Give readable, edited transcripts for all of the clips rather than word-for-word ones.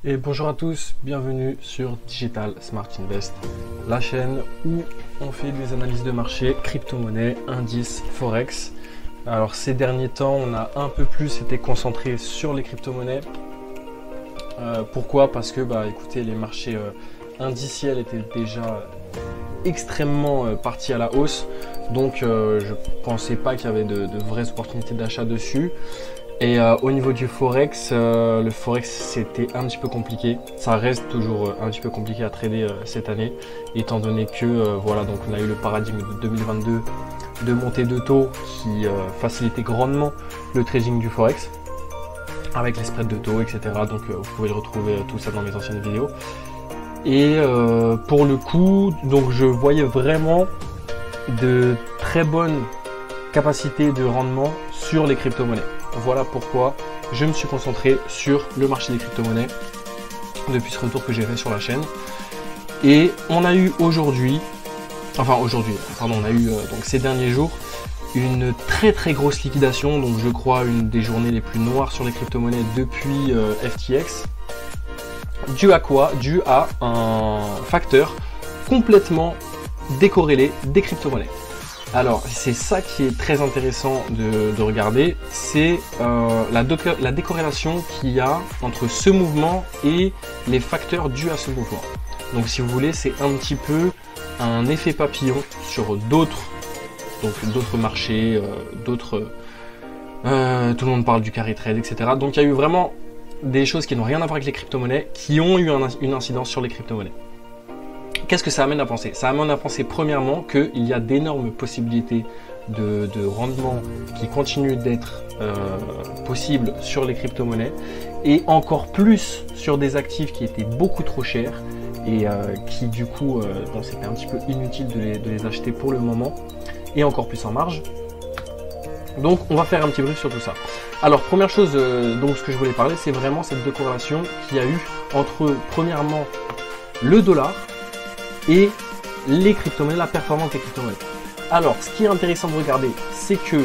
Et bonjour à tous, bienvenue sur Digital Smart Invest, la chaîne où on fait des analyses de marché, crypto-monnaie, indices, forex. Alors ces derniers temps, on a un peu plus été concentré sur les crypto-monnaies. Pourquoi? Parce que écoutez, les marchés indiciels étaient déjà extrêmement partis à la hausse. Donc je pensais pas qu'il y avait de vraies opportunités d'achat dessus. Et au niveau du forex, le forex c'était un petit peu compliqué. Ça reste toujours un petit peu compliqué à trader cette année, étant donné que voilà, donc on a eu le paradigme de 2022 de montée de taux qui facilitait grandement le trading du forex avec les spreads de taux, etc. Donc vous pouvez le retrouver tout ça dans mes anciennes vidéos. Et pour le coup, donc je voyais vraiment de très bonnes capacités de rendement sur les crypto-monnaies. Voilà pourquoi je me suis concentré sur le marché des crypto-monnaies depuis ce retour que j'ai fait sur la chaîne. Et on a eu on a eu donc ces derniers jours une très grosse liquidation, donc je crois une des journées les plus noires sur les crypto-monnaies depuis FTX. Dû à quoi? Dû à un facteur complètement décorrélé des crypto-monnaies. Alors, c'est ça qui est très intéressant de regarder, c'est la décorrélation qu'il y a entre ce mouvement et les facteurs dus à ce mouvement. Donc, si vous voulez, c'est un petit peu un effet papillon sur d'autres marchés, tout le monde parle du carry trade, etc. Donc, il y a eu vraiment des choses qui n'ont rien à voir avec les crypto-monnaies, qui ont eu une incidence sur les crypto-monnaies. Qu'est-ce que ça amène à penser? Ça amène à penser premièrement qu'il y a d'énormes possibilités de rendement qui continuent d'être possibles sur les crypto-monnaies et encore plus sur des actifs qui étaient beaucoup trop chers et qui du coup, c'était un petit peu inutile de les acheter pour le moment et encore plus en marge. Donc on va faire un petit brief sur tout ça. Alors première chose, donc ce que je voulais parler, c'est vraiment cette décorrélation qu'il y a eu entre premièrement le dollar et les crypto-monnaies, la performance des crypto-monnaies. Alors, ce qui est intéressant de regarder, c'est que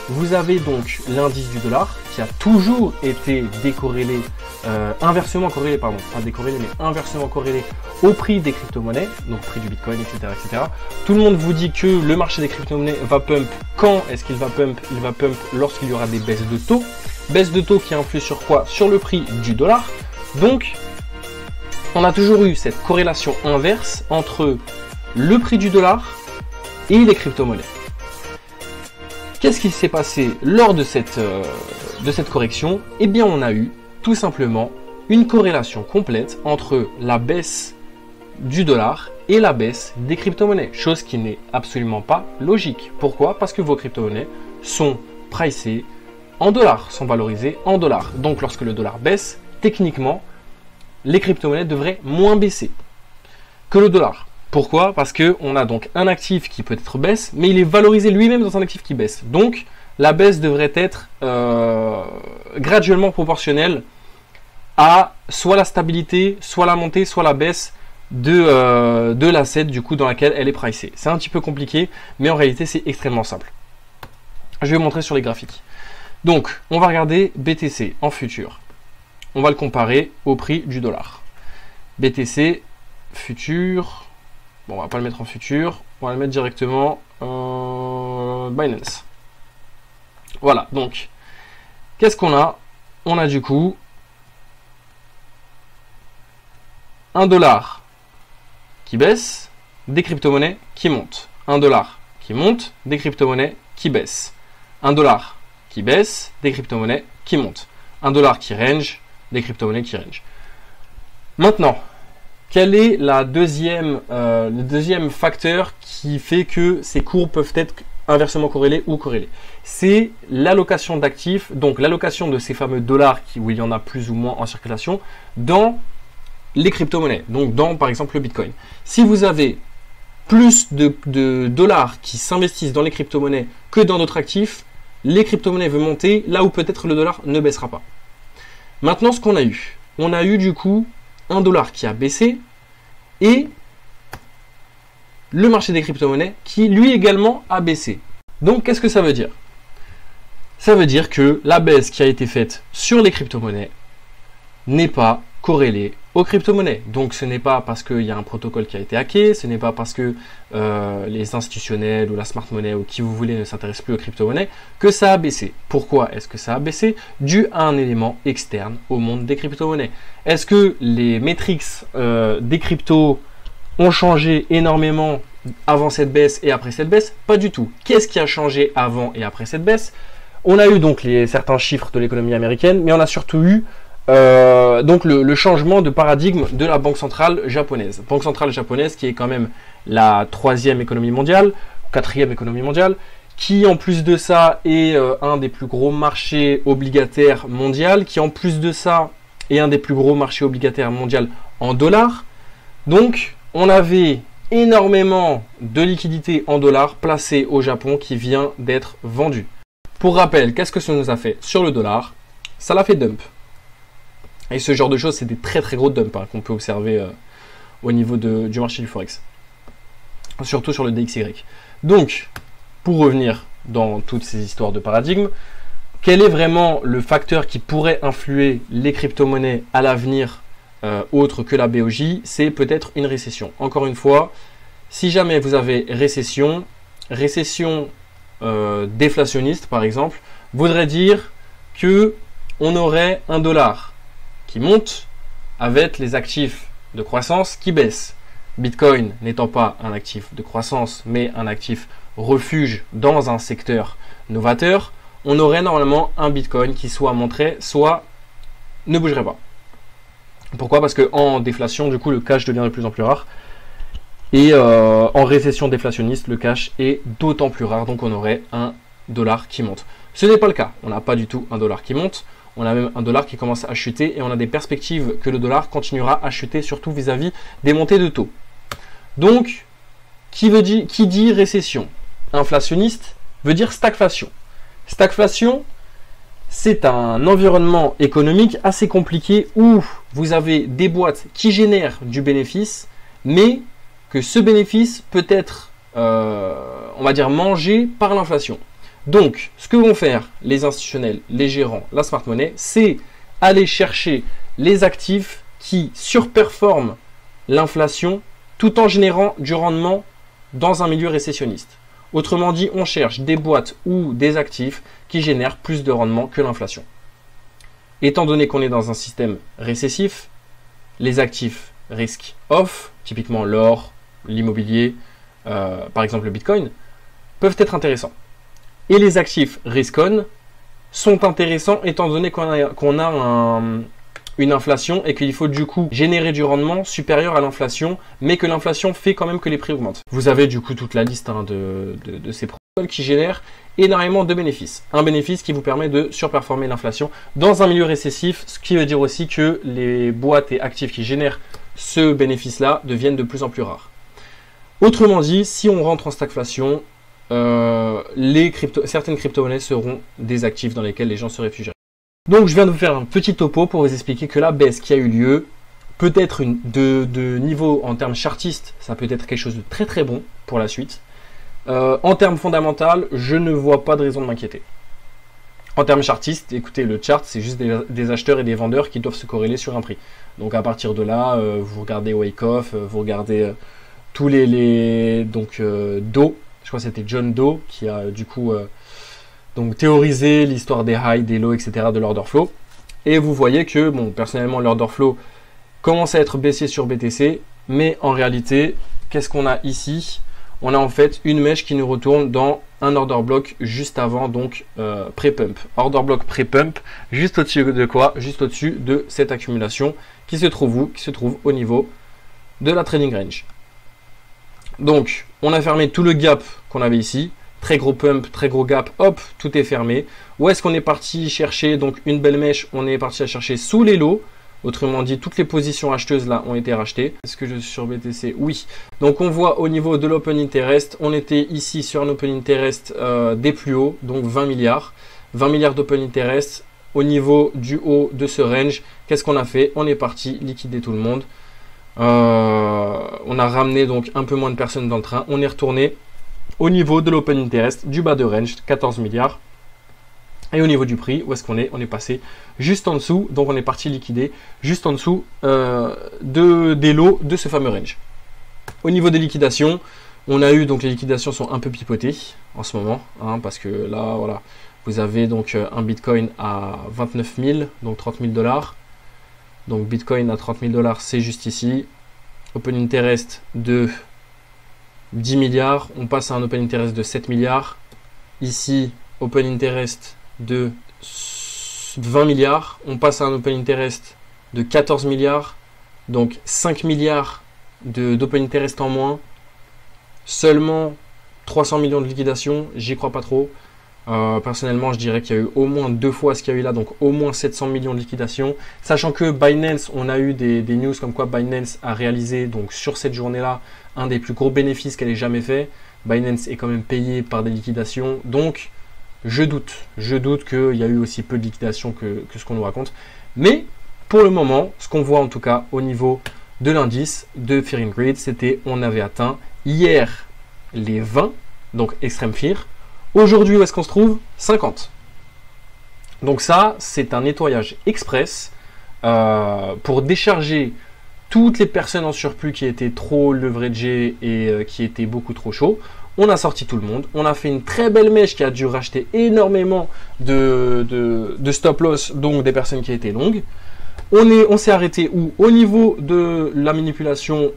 vous avez donc l'indice du dollar qui a toujours été décorrélé, inversement corrélé, pardon, pas décorrélé, mais inversement corrélé au prix des crypto-monnaies, donc prix du bitcoin, etc., etc. Tout le monde vous dit que le marché des crypto-monnaies va pump. Quand est-ce qu'il va pump? Il va pump lorsqu'il y aura des baisses de taux. Baisse de taux qui influe sur quoi? Sur le prix du dollar. Donc, on a toujours eu cette corrélation inverse entre le prix du dollar et les crypto-monnaies. Qu'est-ce qui s'est passé lors de cette correction? Eh bien, on a eu tout simplement une corrélation complète entre la baisse du dollar et la baisse des crypto-monnaies, chose qui n'est absolument pas logique. Pourquoi? Parce que vos crypto-monnaies sont pricées en dollars, sont valorisées en dollars. Donc, lorsque le dollar baisse, techniquement, les crypto-monnaies devraient moins baisser que le dollar. Pourquoi? Parce qu'on a donc un actif qui peut-être baisse, mais il est valorisé lui-même dans un actif qui baisse. Donc, la baisse devrait être graduellement proportionnelle à soit la stabilité, soit la montée, soit la baisse de l'asset du coup dans laquelle elle est pricée. C'est un petit peu compliqué, mais en réalité, c'est extrêmement simple. Je vais vous montrer sur les graphiques. Donc, on va regarder BTC en futur. On va le comparer au prix du dollar. BTC, futur. Bon, on va pas le mettre en futur. On va le mettre directement en Binance. Voilà, donc, qu'est-ce qu'on a? On a du coup un dollar qui baisse, des crypto-monnaies qui montent. Un dollar qui monte, des crypto-monnaies qui baissent. Un dollar qui baisse, des crypto-monnaies qui montent. Un dollar qui range, des crypto-monnaies qui range. Maintenant, quel est le deuxième facteur qui fait que ces courbes peuvent être inversement corrélées ou corrélées? C'est l'allocation d'actifs, donc l'allocation de ces fameux dollars où il y en a plus ou moins en circulation dans les crypto-monnaies, donc dans par exemple le bitcoin. Si vous avez plus de dollars qui s'investissent dans les crypto-monnaies que dans d'autres actifs, les crypto-monnaies vont monter là où peut-être le dollar ne baissera pas. Maintenant, ce qu'on a eu, on a eu du coup un dollar qui a baissé et le marché des crypto-monnaies qui lui également a baissé. Donc, qu'est-ce que ça veut dire? Ça veut dire que la baisse qui a été faite sur les crypto-monnaies n'est pas corrélé aux crypto-monnaies. Donc ce n'est pas parce qu'il y a un protocole qui a été hacké, ce n'est pas parce que les institutionnels ou la smart money ou qui vous voulez ne s'intéressent plus aux crypto-monnaies que ça a baissé. Pourquoi est-ce que ça a baissé? Dû à un élément externe au monde des crypto-monnaies. Est-ce que les métriques des cryptos ont changé énormément avant cette baisse et après cette baisse? Pas du tout. Qu'est-ce qui a changé avant et après cette baisse? On a eu donc certains chiffres de l'économie américaine, mais on a surtout eu donc le changement de paradigme de la Banque centrale japonaise. Banque centrale japonaise qui est quand même la 3e économie mondiale, 4e économie mondiale, qui en plus de ça est un des plus gros marchés obligataires mondial, qui en plus de ça est un des plus gros marchés obligataires mondial en dollars. Donc on avait énormément de liquidités en dollars placées au Japon qui vient d'être vendues. Pour rappel, qu'est-ce que ça nous a fait sur le dollar? Ça l'a fait dump. Et ce genre de choses, c'est des très très gros dumps qu'on peut observer au niveau du marché du Forex. Surtout sur le DXY. Donc, pour revenir dans toutes ces histoires de paradigme, quel est vraiment le facteur qui pourrait influer les crypto-monnaies à l'avenir autre que la BOJ? C'est peut-être une récession. Encore une fois, si jamais vous avez récession déflationniste par exemple, voudrait dire que on aurait un dollar qui monte avec les actifs de croissance qui baissent. Bitcoin n'étant pas un actif de croissance, mais un actif refuge dans un secteur novateur, on aurait normalement un Bitcoin qui soit montré, soit ne bougerait pas. Pourquoi? Parce qu'en déflation, du coup, le cash devient de plus en plus rare. Et en récession déflationniste, le cash est d'autant plus rare. Donc on aurait un dollar qui monte. Ce n'est pas le cas. On n'a pas du tout un dollar qui monte. On a même un dollar qui commence à chuter et on a des perspectives que le dollar continuera à chuter, surtout vis-à-vis des montées de taux. Donc, qui dit récession inflationniste veut dire stagflation. Stagflation, c'est un environnement économique assez compliqué où vous avez des boîtes qui génèrent du bénéfice, mais que ce bénéfice peut être, on va dire, mangé par l'inflation. Donc, ce que vont faire les institutionnels, les gérants, la smart money, c'est aller chercher les actifs qui surperforment l'inflation tout en générant du rendement dans un milieu récessionniste. Autrement dit, on cherche des boîtes ou des actifs qui génèrent plus de rendement que l'inflation. Étant donné qu'on est dans un système récessif, les actifs risk-off, typiquement l'or, l'immobilier, par exemple le bitcoin, peuvent être intéressants. Et les actifs risk-on sont intéressants étant donné qu'on a une inflation et qu'il faut du coup générer du rendement supérieur à l'inflation, mais que l'inflation fait quand même que les prix augmentent. Vous avez du coup toute la liste de ces protocoles qui génèrent énormément de bénéfices. Un bénéfice qui vous permet de surperformer l'inflation dans un milieu récessif, ce qui veut dire aussi que les boîtes et actifs qui génèrent ce bénéfice-là deviennent de plus en plus rares. Autrement dit, si on rentre en stagflation, certaines crypto-monnaies seront des actifs dans lesquels les gens se réfugieraient. Donc je viens de vous faire un petit topo pour vous expliquer que la baisse qui a eu lieu peut être de niveau en termes chartistes, ça peut être quelque chose de très très bon pour la suite. En termes fondamental, je ne vois pas de raison de m'inquiéter. En termes chartistes, écoutez, le chart, c'est juste des acheteurs et des vendeurs qui doivent se corréler sur un prix. Donc à partir de là, vous regardez Wyckoff, vous regardez tous Dow, je crois que c'était John Doe qui a du coup donc théorisé l'histoire des highs, des lows, etc. de l'order flow. Et vous voyez que, bon, personnellement, l'order flow commence à être baissier sur BTC, mais en réalité, qu'est-ce qu'on a ici? On a en fait une mèche qui nous retourne dans un order block juste avant, donc pré-pump. Order block pré-pump, juste au-dessus de quoi? Juste au-dessus de cette accumulation qui se trouve où? Qui se trouve au niveau de la trading range. Donc, on a fermé tout le gap qu'on avait ici. Très gros pump, très gros gap, hop, tout est fermé. Où est-ce qu'on est parti chercher donc une belle mèche? On est parti à chercher sous les lows. Autrement dit, toutes les positions acheteuses là ont été rachetées. Est-ce que je suis sur BTC? Oui. Donc on voit au niveau de l'open interest, on était ici sur un open interest des plus hauts, donc 20 milliards. 20 milliards d'open interest. Au niveau du haut de ce range, qu'est-ce qu'on a fait? On est parti liquider tout le monde. On a ramené donc un peu moins de personnes dans le train. On est retourné au niveau de l'open interest du bas de range, 14 milliards. Et au niveau du prix, où est-ce qu'on est? On est passé juste en dessous, donc on est parti liquider juste en dessous des lots de ce fameux range. Au niveau des liquidations, on a eu, donc les liquidations sont un peu pipotées en ce moment, hein, parce que là, voilà, vous avez donc un Bitcoin à 29 000, donc 30 000 $. Donc Bitcoin à 30 000 $, c'est juste ici. Open Interest de 10 milliards, on passe à un Open Interest de 7 milliards. Ici, Open Interest de 20 milliards, on passe à un Open Interest de 14 milliards, donc 5 milliards d'Open Interest en moins, seulement 300 millions de liquidation, j'y crois pas trop. Personnellement, je dirais qu'il y a eu au moins 2 fois ce qu'il y a eu là, donc au moins 700 millions de liquidation. Sachant que Binance, on a eu des news comme quoi Binance a réalisé donc sur cette journée-là un des plus gros bénéfices qu'elle ait jamais fait. Binance est quand même payé par des liquidations, donc je doute qu'il y a eu aussi peu de liquidation que ce qu'on nous raconte. Mais pour le moment, ce qu'on voit en tout cas au niveau de l'indice de Fear and Greed, c'était on avait atteint hier les 20, donc Extreme Fear. Aujourd'hui, où est-ce qu'on se trouve? 50. Donc ça, c'est un nettoyage express pour décharger toutes les personnes en surplus qui étaient trop leveragées et qui étaient beaucoup trop chauds. On a sorti tout le monde. On a fait une très belle mèche qui a dû racheter énormément de stop loss, donc des personnes qui étaient longues. On s'est arrêté où? Au niveau de la manipulation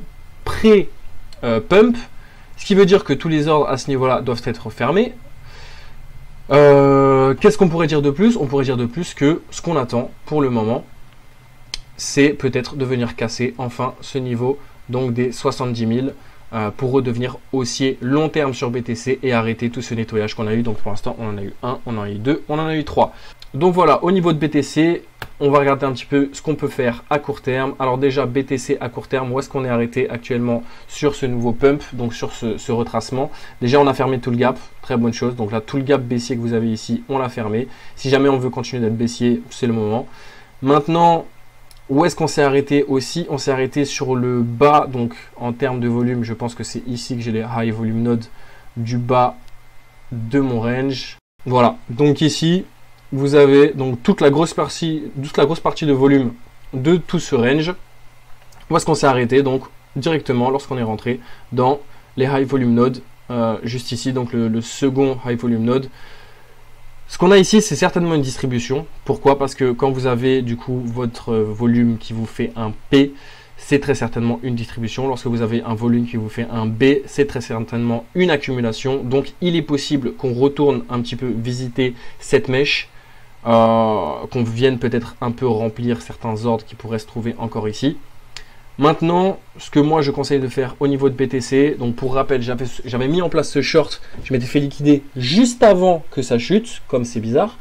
pré-pump, ce qui veut dire que tous les ordres à ce niveau-là doivent être fermés. Qu'est-ce qu'on pourrait dire de plus? On pourrait dire de plus que ce qu'on attend pour le moment, c'est peut-être de venir casser enfin ce niveau donc des 70 000 pour redevenir haussier long terme sur BTC et arrêter tout ce nettoyage qu'on a eu. Donc pour l'instant, on en a eu 1, on en a eu 2, on en a eu 3. Donc voilà, au niveau de BTC, on va regarder un petit peu ce qu'on peut faire à court terme. Alors déjà, BTC à court terme, où est-ce qu'on est arrêté actuellement sur ce nouveau pump, donc sur ce retracement? Déjà, on a fermé tout le gap, très bonne chose. Donc là, tout le gap baissier que vous avez ici, on l'a fermé. Si jamais on veut continuer d'être baissier, c'est le moment. Maintenant, où est-ce qu'on s'est arrêté aussi? On s'est arrêté sur le bas, donc en termes de volume, je pense que c'est ici que j'ai les high volume nodes du bas de mon range. Voilà, donc ici, vous avez donc toute la grosse partie de volume de tout ce range. Où est-ce qu'on s'est arrêté? Donc directement lorsqu'on est rentré dans les high volume nodes, juste ici, donc le second high volume node. Ce qu'on a ici, c'est certainement une distribution. Pourquoi? Parce que quand vous avez du coup votre volume qui vous fait un P, c'est très certainement une distribution. Lorsque vous avez un volume qui vous fait un B, c'est très certainement une accumulation. Donc il est possible qu'on retourne un petit peu visiter cette mèche, qu'on vienne peut-être un peu remplir certains ordres qui pourraient se trouver encore ici. Maintenant, ce que moi je conseille de faire au niveau de BTC, donc pour rappel, j'avais mis en place ce short, je m'étais fait liquider juste avant que ça chute, comme c'est bizarre.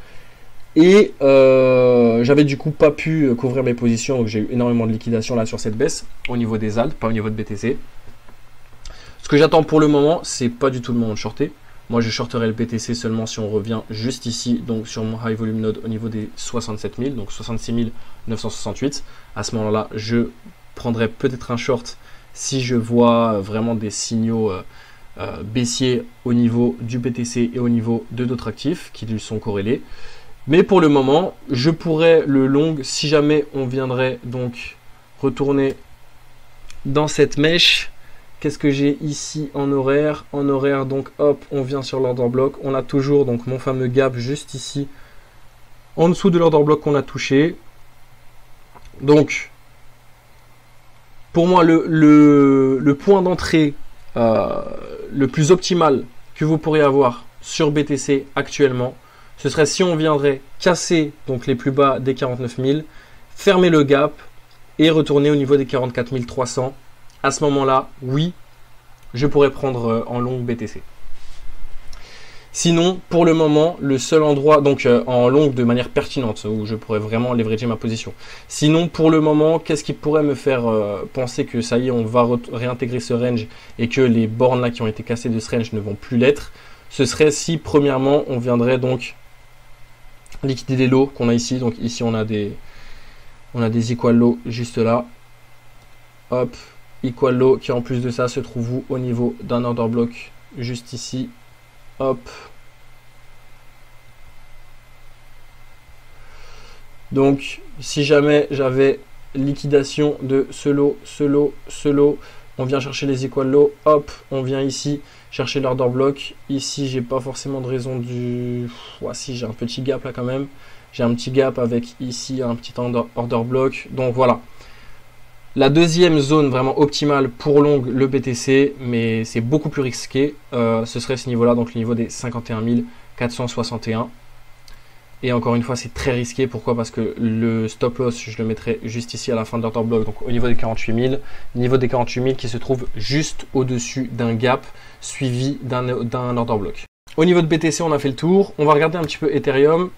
Et j'avais du coup pas pu couvrir mes positions, donc j'ai eu énormément de liquidation là sur cette baisse, au niveau des ALT, pas au niveau de BTC. Ce que j'attends pour le moment, c'est pas du tout le moment de shorter. Moi je shorterai le BTC seulement si on revient juste ici, donc sur mon high volume node au niveau des 67 000, donc 66 968. À ce moment-là, je prendrai peut-être un short si je vois vraiment des signaux baissiers au niveau du BTC et au niveau de d'autres actifs qui lui sont corrélés. Mais pour le moment, je pourrais le long si jamais on viendrait donc retourner dans cette mèche. Qu'est-ce que j'ai ici en horaire? En horaire, donc hop, on vient sur l'order block. On a toujours donc mon fameux gap juste ici, en dessous de l'order block qu'on a touché. Donc, pour moi, le point d'entrée le plus optimal que vous pourriez avoir sur BTC actuellement, ce serait si on viendrait casser donc les plus bas des 49 000, fermer le gap et retourner au niveau des 44 300. À ce moment-là, oui, je pourrais prendre en long BTC. Sinon, pour le moment, le seul endroit, donc en long de manière pertinente, où je pourrais vraiment leverager ma position. Sinon, pour le moment, qu'est-ce qui pourrait me faire penser que ça y est, on va réintégrer ce range et que les bornes là qui ont été cassées de ce range ne vont plus l'être? Ce serait si, premièrement, on viendrait donc liquider les lots qu'on a ici. Donc ici, on a des equal lows juste là. Hop, equal low qui en plus de ça se trouve où? Au niveau d'un order block juste ici. Hop. Donc, si jamais j'avais liquidation de ce lot, on vient chercher les equal low, hop, on vient ici chercher l'order block. Ici, j'ai pas forcément de raison du... Ouais, si, j'ai un petit gap là quand même. J'ai un petit gap avec ici un petit order block. Donc voilà. La deuxième zone vraiment optimale pour long le BTC, mais c'est beaucoup plus risqué, ce serait ce niveau-là, donc le niveau des 51 461. Et encore une fois, c'est très risqué. Pourquoi? Parce que le stop loss, je le mettrai juste ici à la fin de l'order block, donc au niveau des 48 000. Niveau des 48 000 qui se trouve juste au-dessus d'un gap suivi d'un order block. Au niveau de BTC, on a fait le tour. On va regarder un petit peu Ethereum.